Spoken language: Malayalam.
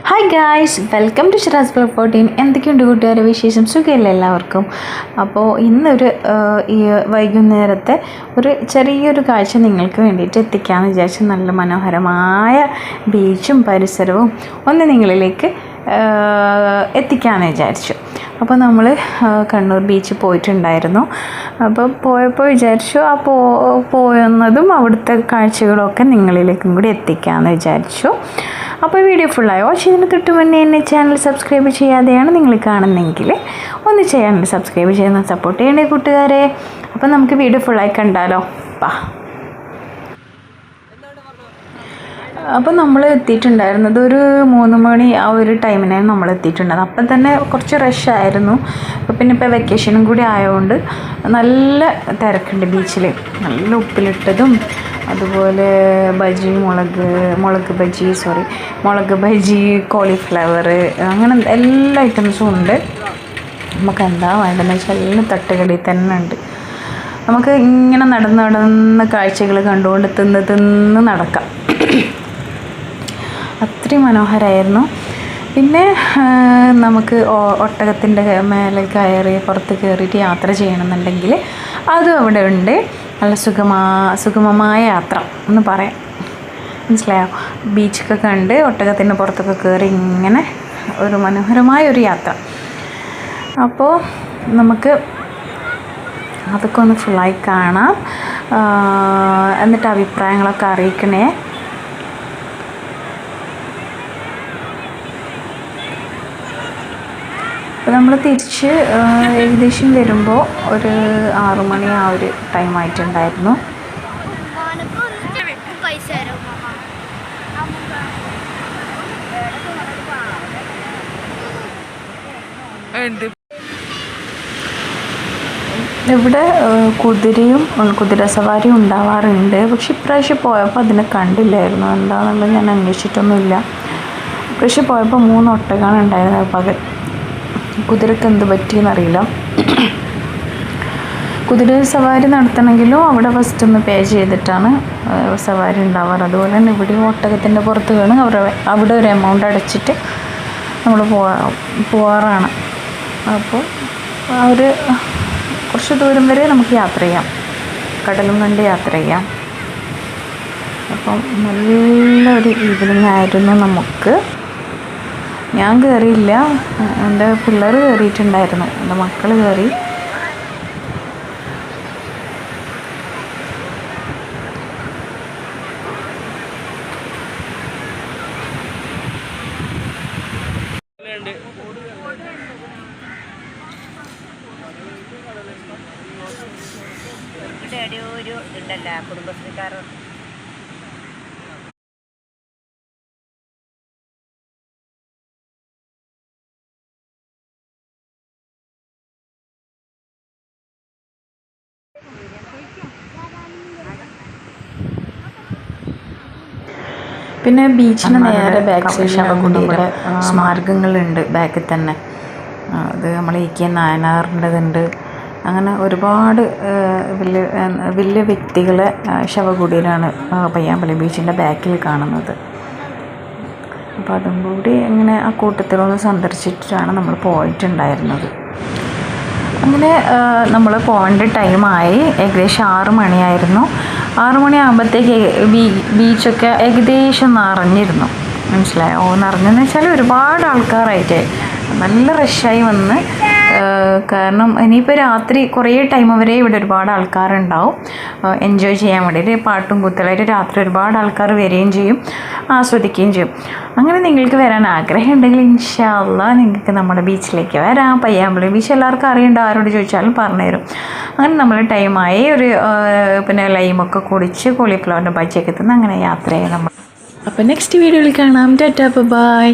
Hi guys, welcome to Shiraz blog 14. എന്തൊക്കെയുണ്ട് കൂട്ടുകാരെ വിശേഷം? സുഖമല്ലേ എല്ലാവർക്കും? അപ്പോൾ ഇന്നൊരു ഈ വൈകുന്നേരത്തെ ഒരു ചെറിയൊരു കാഴ്ച നിങ്ങൾക്ക് വേണ്ടിയിട്ട് എത്തിക്കാമെന്ന് വിചാരിച്ചു. നല്ല മനോഹരമായ ബീച്ചും പരിസരവും ഒന്ന് നിങ്ങളിലേക്ക് എത്തിക്കാമെന്ന് വിചാരിച്ചു. അപ്പോൾ നമ്മൾ കണ്ണൂർ ബീച്ചിൽ പോയിട്ടുണ്ടായിരുന്നു. അപ്പോൾ പോയപ്പോൾ വിചാരിച്ചു പോയെന്നതും അവിടുത്തെ കാഴ്ചകളൊക്കെ നിങ്ങളിലേക്കും കൂടി എത്തിക്കാമെന്ന് വിചാരിച്ചു. അപ്പോൾ വീഡിയോ ഫുള്ളായി വാച്ച് ചെയ്യുന്നതിന് തൊട്ട് മുന്നേ എന്നെ ചാനൽ സബ്സ്ക്രൈബ് ചെയ്യാതെയാണ് നിങ്ങൾ കാണുന്നതെങ്കിൽ ഒന്ന് ചാനൽ സബ്സ്ക്രൈബ് ചെയ്യുന്ന സപ്പോർട്ട് ചെയ്യണേ കൂട്ടുകാരെ. അപ്പോൾ നമുക്ക് വീഡിയോ ഫുള്ളായി കണ്ടാലോ. അപ്പോൾ നമ്മൾ എത്തിയിട്ടുണ്ടായിരുന്നത് ഒരു 3 മണി ആ ഒരു ടൈമിനാണ് നമ്മൾ എത്തിയിട്ടുണ്ടായിരുന്നത്. അപ്പം തന്നെ കുറച്ച് റഷായിരുന്നു. പിന്നെ ഇപ്പോൾ വെക്കേഷനും കൂടി ആയതുകൊണ്ട് നല്ല തിരക്കുണ്ട് ബീച്ചിൽ. നല്ല ഉപ്പിലിട്ടതും അതുപോലെ ബജി, മുളക് ബജി, കോളിഫ്ലവർ, അങ്ങനെ എല്ലാ ഐറ്റംസും ഉണ്ട്. നമുക്ക് എന്താ വേണ്ടതെന്ന് വെച്ചാൽ എല്ലാം തട്ടുകടി തന്നെ ഉണ്ട്. നമുക്ക് ഇങ്ങനെ നടന്ന് കാഴ്ചകൾ കണ്ടുകൊണ്ട് തിന്ന് നടക്കാം. അത്രയും മനോഹരമായിരുന്നു. പിന്നെ നമുക്ക് ഒട്ടകത്തിൻ്റെ മേലെ കയറി പുറത്ത് കയറിയിട്ട് യാത്ര ചെയ്യണമെന്നുണ്ടെങ്കിൽ അതും അവിടെ ഉണ്ട്. നല്ല സുഗമമായ യാത്ര എന്ന് പറയാം, മനസ്സിലായോ? ബീച്ചൊക്കെ കണ്ട് ഒട്ടകത്തിൻ്റെ പുറത്തൊക്കെ കയറി ഇങ്ങനെ ഒരു മനോഹരമായ ഒരു യാത്ര. അപ്പോൾ നമുക്ക് അതൊക്കെ ഒന്ന് ഫുള്ളായി കാണാം. എന്നിട്ട് അഭിപ്രായങ്ങളൊക്കെ അറിയിക്കണേ. അപ്പോൾ നമ്മൾ തിരിച്ച് ഏകദേശം വരുമ്പോൾ ഒരു 6 മണി ആ ഒരു ടൈം ആയിട്ടുണ്ടായിരുന്നു. ഇവിടെ കുതിര സവാരിയും ഉണ്ടാവാറുണ്ട്. പക്ഷെ ഇപ്രാവശ്യം പോയപ്പോൾ അതിനെ കണ്ടില്ലായിരുന്നു. എന്താണെന്നുള്ളത് ഞാൻ അന്വേഷിച്ചിട്ടൊന്നുമില്ല. ഇപ്രാവശ്യം പോയപ്പോൾ 3 ഒട്ടകമാണ് ഉണ്ടായിരുന്നത്. പകൽ കുതിരക്ക് എന്ത് പറ്റിയെന്നറിയില്ല. കുതിര സവാരി നടത്തണമെങ്കിലും അവിടെ ഫസ്റ്റ് ഒന്ന് പേ ചെയ്തിട്ടാണ് സവാരി ഉണ്ടാവാറ്. അതുപോലെ തന്നെ ഇവിടെ ഒട്ടകത്തിൻ്റെ പുറത്ത് വീണ് അവിടെ ഒരു എമൗണ്ട് അടച്ചിട്ട് നമ്മൾ പോവാറാണ്. അപ്പോൾ ഒരു കുറച്ച് ദൂരം വരെ നമുക്ക് യാത്ര ചെയ്യാം, കടലും കണ്ട് യാത്ര ചെയ്യാം. അപ്പം നല്ലൊരു ഈവനിങ് ആയിരുന്നു നമുക്ക്. ഞാൻ കയറിയില്ല, എൻ്റെ പിള്ളേർ കയറിയിട്ടുണ്ടായിരുന്നു, എൻ്റെ മക്കൾ കയറി. ഒരു ഇതുണ്ടല്ലോ കുടുംബശ്രീക്കാരൻ. പിന്നെ ബീച്ചിന് നേരെ ബാക്ക് സൈഡിലാണ് നമ്മുടെ സ്മാരകങ്ങളുണ്ട്. ബാക്കിൽ തന്നെ അത് നമ്മൾ AK നായനാറിൻ്റെതുണ്ട്. അങ്ങനെ ഒരുപാട് വലിയ വ്യക്തികളെ ശവകുടീരാണ് പയ്യാമ്പള്ളി ബീച്ചിൻ്റെ ബാക്കിൽ കാണുന്നത്. അപ്പോൾ അതും കൂടി ഇങ്ങനെ ആ കൂട്ടത്തിലൊന്ന് സന്ദർശിച്ചിട്ടാണ് നമ്മൾ പോയിട്ടുണ്ടായിരുന്നത്. അങ്ങനെ നമ്മൾ പോകേണ്ട ടൈമായി. ഏകദേശം 6 മണിയായിരുന്നു. 6 മണിയാകുമ്പോഴത്തേക്ക് ബീച്ചൊക്കെ ഏകദേശം നിറഞ്ഞിരുന്നു, മനസ്സിലായോ? നിറഞ്ഞെന്ന് വെച്ചാൽ ഒരുപാട് ആൾക്കാരായിട്ട് നല്ല റഷായി വന്ന്. കാരണം ഇനിയിപ്പോൾ രാത്രി കുറേ ടൈം വരെ ഇവിടെ ഒരുപാട് ആൾക്കാരുണ്ടാവും എൻജോയ് ചെയ്യാൻ വേണ്ടിയിട്ട്. പാട്ടും കുത്തലായിട്ട് രാത്രി ഒരുപാട് ആൾക്കാർ വരികയും ചെയ്യും, ആസ്വദിക്കുകയും ചെയ്യും. അങ്ങനെ നിങ്ങൾക്ക് വരാൻ ആഗ്രഹം ഉണ്ടെങ്കിൽ ഇൻഷാ അല്ലാഹ് നിങ്ങൾക്ക് നമ്മുടെ ബീച്ചിലേക്ക് വരാം. പയ്യാമ്പള്ളി ബീച്ച് എല്ലാവർക്കും അറിയണ്ട, ആരോട് ചോദിച്ചാലും പറഞ്ഞുതരും. അങ്ങനെ നമ്മൾ ടൈമായി ഒരു പിന്നെ ലൈമൊക്കെ കുടിച്ച് കോളിഫ്ലവറിൻ്റെ ബജിയൊക്കെ തിന്ന് അങ്ങനെ യാത്ര ചെയ്യാം നമ്മൾ. അപ്പോൾ നെക്സ്റ്റ് വീഡിയോയിൽ കാണാം. ടാറ്റാ, ബൈ.